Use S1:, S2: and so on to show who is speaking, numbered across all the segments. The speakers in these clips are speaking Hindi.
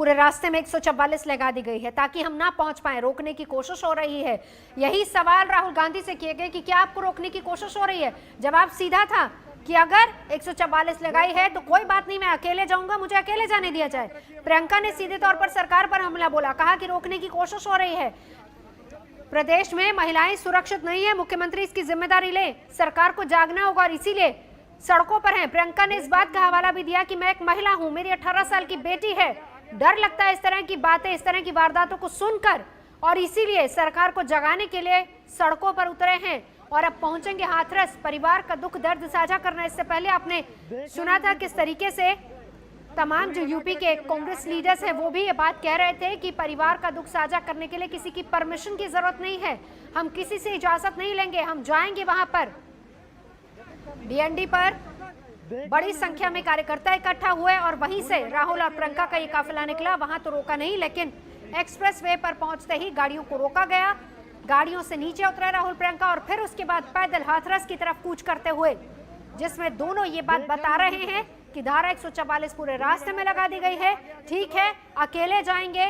S1: पूरे रास्ते में 144 लगा दी गई है ताकि हम ना पहुंच पाए। रोकने की कोशिश हो रही है। यही सवाल राहुल गांधी से किए गए कि क्या आपको रोकने की कोशिश हो रही है। जवाब सीधा था कि अगर 144 लगाई है तो कोई बात नहीं, मैं अकेले जाऊंगा, मुझे अकेले जाने दिया जाए। प्रियंका ने सीधे तौर पर सरकार पर हमला बोला, कहा कि रोकने की कोशिश हो रही है। प्रदेश में महिलाएं सुरक्षित नहीं है, मुख्यमंत्री इसकी जिम्मेदारी ले, सरकार को जागना होगा और इसीलिए सड़कों पर हैं। प्रियंका ने इस बात का हवाला भी दिया कि मैं एक महिला हूं, मेरी 18 साल की बेटी है, डर लगता है इस तरह की बातें, इस तरह की वारदातों को सुनकर, और इसीलिए सरकार को जगाने के लिए सड़कों पर उतरे हैं और अब पहुंचेंगे हाथरस। परिवार का दुख दर्द साझा करना। इससे पहले आपने सुना था किस तरीके से तमाम जो यूपी के कांग्रेस लीडर्स हैं वो भी ये बात कह रहे थे कि परिवार का दुख साझा करने के लिए किसी की परमिशन की जरूरत नहीं है, हम किसी से इजाजत नहीं लेंगे, हम जाएंगे वहां पर। डीएनडी पर बड़ी संख्या में कार्यकर्ता इकट्ठा हुए और वहीं से राहुल और प्रियंका का ये काफिला निकला। वहां तो रोका नहीं, लेकिन एक्सप्रेस वे पर पहुंचते ही गाड़ियों को रोका गया। गाड़ियों से नीचे उतरे राहुल प्रियंका और फिर उसके बाद पैदल हाथरस की तरफ कूच करते हुए, जिसमें दोनों ये बात बता रहे हैं कि धारा 144 पूरे रास्ते में लगा दी गई है। ठीक है, अकेले जाएंगे,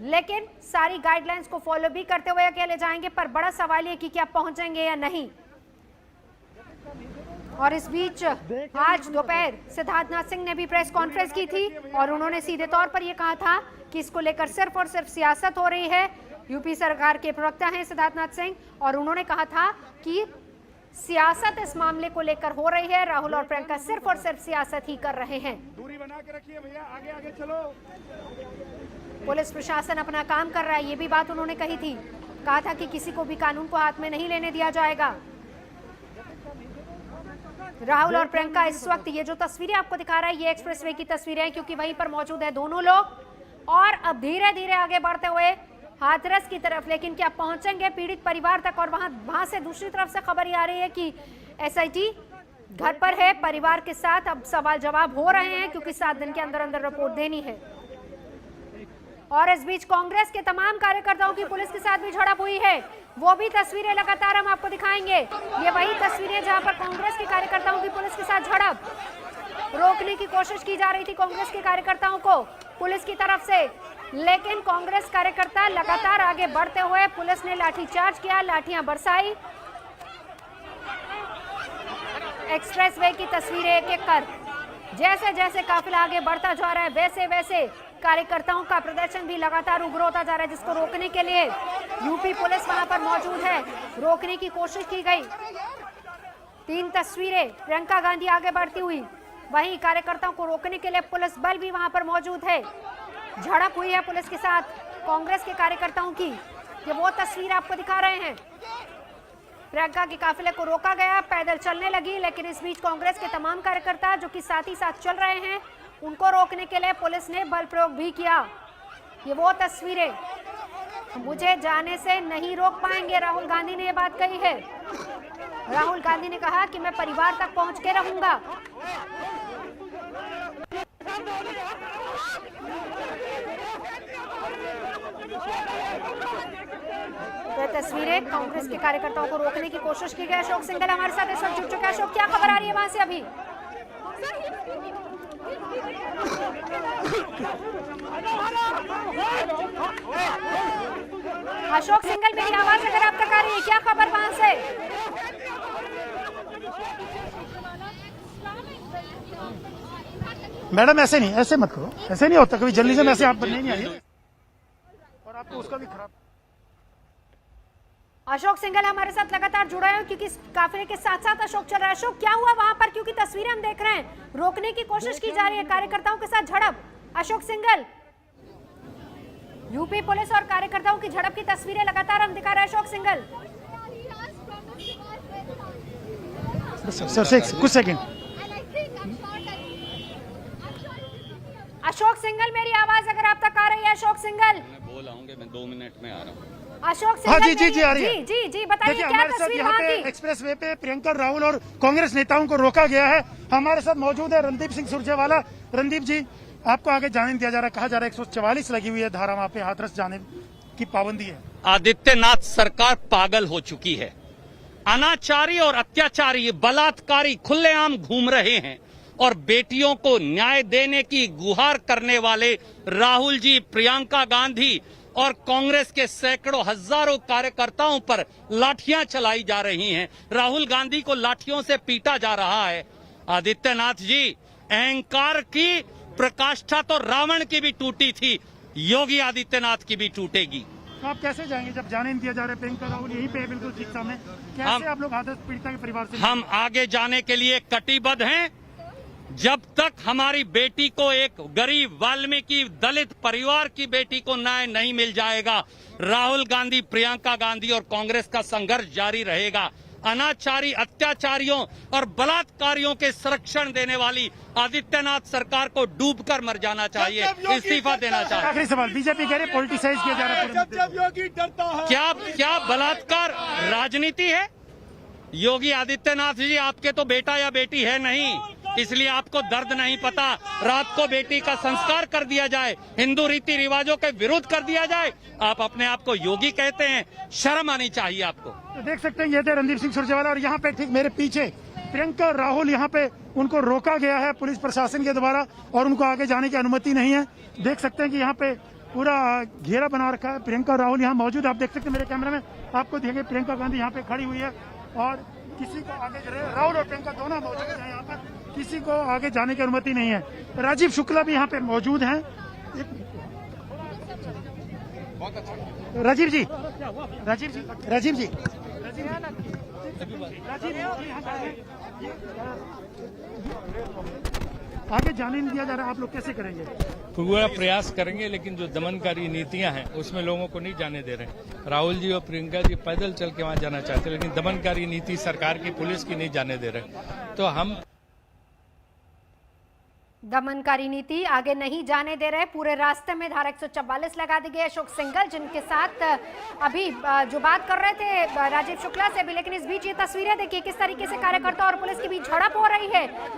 S1: लेकिन सारी गाइडलाइंस को फॉलो भी करते हुए अकेले जाएंगे, पर बड़ा सवाल ये कि क्या पहुंचेंगे या नहीं। और इस बीच आज दोपहर सिद्धार्थनाथ सिंह ने भी प्रेस कॉन्फ्रेंस की थी और उन्होंने सीधे तौर पर यह कहा था कि इसको लेकर सिर्फ और सिर्फ सियासत हो रही है। यूपी सरकार के प्रवक्ता हैं सिद्धार्थनाथ सिंह, और उन्होंने कहा था कि सियासत इस मामले को लेकर हो रही है। राहुल और प्रियंका सिर्फ और सिर्फ सियासत ही कर रहे हैं।
S2: दूरी बना के रखिए भैया, आगे आगे चलो।
S1: पुलिस प्रशासन अपना काम कर रहा है, ये भी बात उन्होंने कही थी। कहा था कि किसी को भी कानून को हाथ में नहीं लेने दिया जाएगा। राहुल और प्रियंका इस वक्त ये जो तस्वीरें आपको दिखा रहा है ये एक्सप्रेसवे की तस्वीरें हैं, क्योंकि वहीं पर मौजूद है दोनों लोग और अब धीरे धीरे आगे बढ़ते हुए हाथरस की तरफ। लेकिन क्या पहुंचेंगे पीड़ित परिवार तक? और वहां से दूसरी तरफ से खबर ये आ रही है कि एसआईटी घर पर है परिवार के साथ। अब सवाल जवाब हो रहे हैं क्योंकि 7 दिन के अंदर अंदर रिपोर्ट देनी है। और इस बीच कांग्रेस के तमाम कार्यकर्ताओं की पुलिस के साथ भी झड़प हुई है, वो भी तस्वीरें लगातार हम आपको दिखाएंगे। ये वही तस्वीरें जहां पर कांग्रेस के कार्यकर्ताओं की पुलिस के साथ झड़प, रोकने की कोशिश की जा रही थी कांग्रेस के कार्यकर्ताओं को पुलिस की तरफ से, लेकिन कांग्रेस कार्यकर्ता लगातार आगे बढ़ते हुए पुलिस ने लाठीचार्ज किया, लाठियां बरसाई। एक्सप्रेसवे की तस्वीरें एक एक कर, जैसे जैसे काफिला आगे बढ़ता जा रहा है वैसे वैसे कार्यकर्ताओं का प्रदर्शन भी लगातार उग्र होता जा रहा है, जिसको रोकने के लिए यूपी पुलिस वहां पर मौजूद है। रोकने की कोशिश की गई। 3 तस्वीरें, प्रियंका गांधी आगे बढ़ती हुई, वहीं कार्यकर्ताओं को रोकने के लिए पुलिस बल भी वहां पर मौजूद है। झड़प हुई है पुलिस के साथ कांग्रेस के कार्यकर्ताओं की, ये वो तस्वीर आपको दिखा रहे हैं। प्रियंका के काफिले को रोका गया, पैदल चलने लगी, लेकिन इस बीच कांग्रेस के तमाम कार्यकर्ता जो कि साथ ही साथ चल रहे हैं उनको रोकने के लिए पुलिस ने बल प्रयोग भी किया। ये वो तस्वीरें, मुझे जाने से नहीं रोक पाएंगे, राहुल गांधी ने ये बात कही है। राहुल गांधी ने कहा कि मैं परिवार तक पहुंच के रहूंगा। तो तस्वीरें कांग्रेस के कार्यकर्ताओं को रोकने की कोशिश की गई। अशोक सिंघल हमारे साथ इस वक्त जुड़ चुका है। अशोक, क्या खबर आ रही है वहां से अभी? अशोक सिंघल, मेरी आवाज अगर आप तक आ रही है, क्या खबर वहां से?
S2: मैडम ऐसे नहीं, ऐसे मत करो, ऐसे नहीं होता कभी जर्नलिज्म, ऐसे आप बनने नहीं आई और आपको उसका भी खराब।
S1: अशोक सिंघल हमारे साथ लगातार जुड़े हैं क्योंकि काफिले के साथ साथ अशोक चल रहा है। अशोक, क्या हुआ वहां पर? क्योंकि तस्वीरें हम देख रहे हैं, रोकने की कोशिश की जा रही है, कार्यकर्ताओं के साथ झड़प। अशोक सिंघल, यूपी पुलिस और कार्यकर्ताओं की झड़प की तस्वीरें लगातार हम दिखा रहे हैं। अशोक सिंघल,
S2: सर कुछ सेकंड।
S1: अशोक सिंघल, मेरी आवाज अगर आप तक आ रही है? अशोक सिंघल,
S3: मैं बोल आऊंगे, मैं 2 मिनट में आ रहा हूँ।
S1: अशोक
S2: हाँ
S1: सिंघल,
S2: जी आ रही है।
S1: जी बताइए, क्या
S2: हमारे साथ
S1: तस्वीर
S2: यहाँ
S1: वहां
S2: पे
S1: की?
S2: एक्सप्रेस वे पे प्रियंका, राहुल और कांग्रेस नेताओं को रोका गया है। हमारे साथ मौजूद है रणदीप सिंह सुरजेवाला। रणदीप जी, आपको आगे जाने दिया जा रहा है, कहा जा रहा है 144 लगी हुई है धारा, वहाँ पे हाथरस जाने की पाबंदी है।
S3: आदित्यनाथ सरकार पागल हो चुकी है। अनाचारी और अत्याचारी बलात्कारी खुलेआम घूम रहे हैं और बेटियों को न्याय देने की गुहार करने वाले राहुल जी, प्रियंका गांधी और कांग्रेस के सैकड़ों हजारों कार्यकर्ताओं पर लाठियां चलाई जा रही हैं। राहुल गांधी को लाठियों से पीटा जा रहा है। आदित्यनाथ जी, अहंकार की प्रकाष्ठा तो रावण की भी टूटी थी, योगी आदित्यनाथ की भी टूटेगी।
S2: तो आप कैसे जाएंगे जब जाने नहीं दिया जा रहा है? प्रियंका राहुल यहीं पे है, बिल्कुल ठीक सामने। कैसे आप लोग हाथरस पीड़िता के परिवार से?
S3: हम आगे जाने के लिए कटिबद्ध हैं। जब तक हमारी बेटी को, एक गरीब वाल्मीकि दलित परिवार की बेटी को न्याय नहीं मिल जाएगा, राहुल गांधी, प्रियंका गांधी और कांग्रेस का संघर्ष जारी रहेगा। अनाचारी, अत्याचारियों और बलात्कारियों के संरक्षण देने वाली आदित्यनाथ सरकार को डूबकर मर जाना चाहिए, इस्तीफा देना चाहिए।
S2: आखिरी सवाल, बीजेपी कह रही है पॉलिटिसाइज किया जा रहा है।
S4: जब योगी डरता है,
S3: क्या बलात्कार राजनीति है? योगी आदित्यनाथ जी, आपके तो बेटा या बेटी है नहीं, इसलिए आपको दर्द नहीं पता। रात को बेटी का संस्कार कर दिया जाए, हिंदू रीति रिवाजों के विरुद्ध कर दिया जाए, आप अपने आप को योगी कहते हैं? शर्म आनी चाहिए आपको।
S2: तो देख सकते हैं ये थे रणदीप सिंह सुरजेवाला, और यहाँ पे ठीक मेरे पीछे प्रियंका और राहुल, यहाँ पे उनको रोका गया है पुलिस प्रशासन के द्वारा और उनको आगे जाने की अनुमति नहीं है। देख सकते हैं कि यहाँ पे पूरा घेरा बना रखा है। प्रियंका और राहुल यहाँ मौजूद, आप देख सकते हैं मेरे कैमरे में, आपको देखेंगे प्रियंका गांधी यहाँ पे खड़ी हुई है और किसी को आगे, राहुल और प्रियंका दोनों मौजूद हैं यहाँ पर, किसी को आगे जाने की अनुमति नहीं है। राजीव शुक्ला भी यहाँ पे मौजूद हैं। राजीव जी, राजीव जी, राजीव जी, आगे जाने नहीं दिया जा रहा, आप लोग कैसे करेंगे?
S5: पूरा प्रयास करेंगे, लेकिन जो दमनकारी नीतियां हैं उसमें लोगों को नहीं जाने दे रहे। राहुल जी और प्रियंका जी पैदल चल के वहां जाना चाहते हैं, लेकिन दमनकारी नीति सरकार की, पुलिस की नहीं जाने दे रहे। तो हम
S1: दमनकारी नीति आगे नहीं जाने दे रहे। पूरे रास्ते में धारा 144 लगा दी गई है। अशोक सिंघल जिनके साथ अभी जो बात कर रहे थे राजीव शुक्ला से भी, लेकिन इस बीच ये तस्वीरें देखिए किस तरीके से कार्यकर्ता और पुलिस के बीच झड़प हो रही है।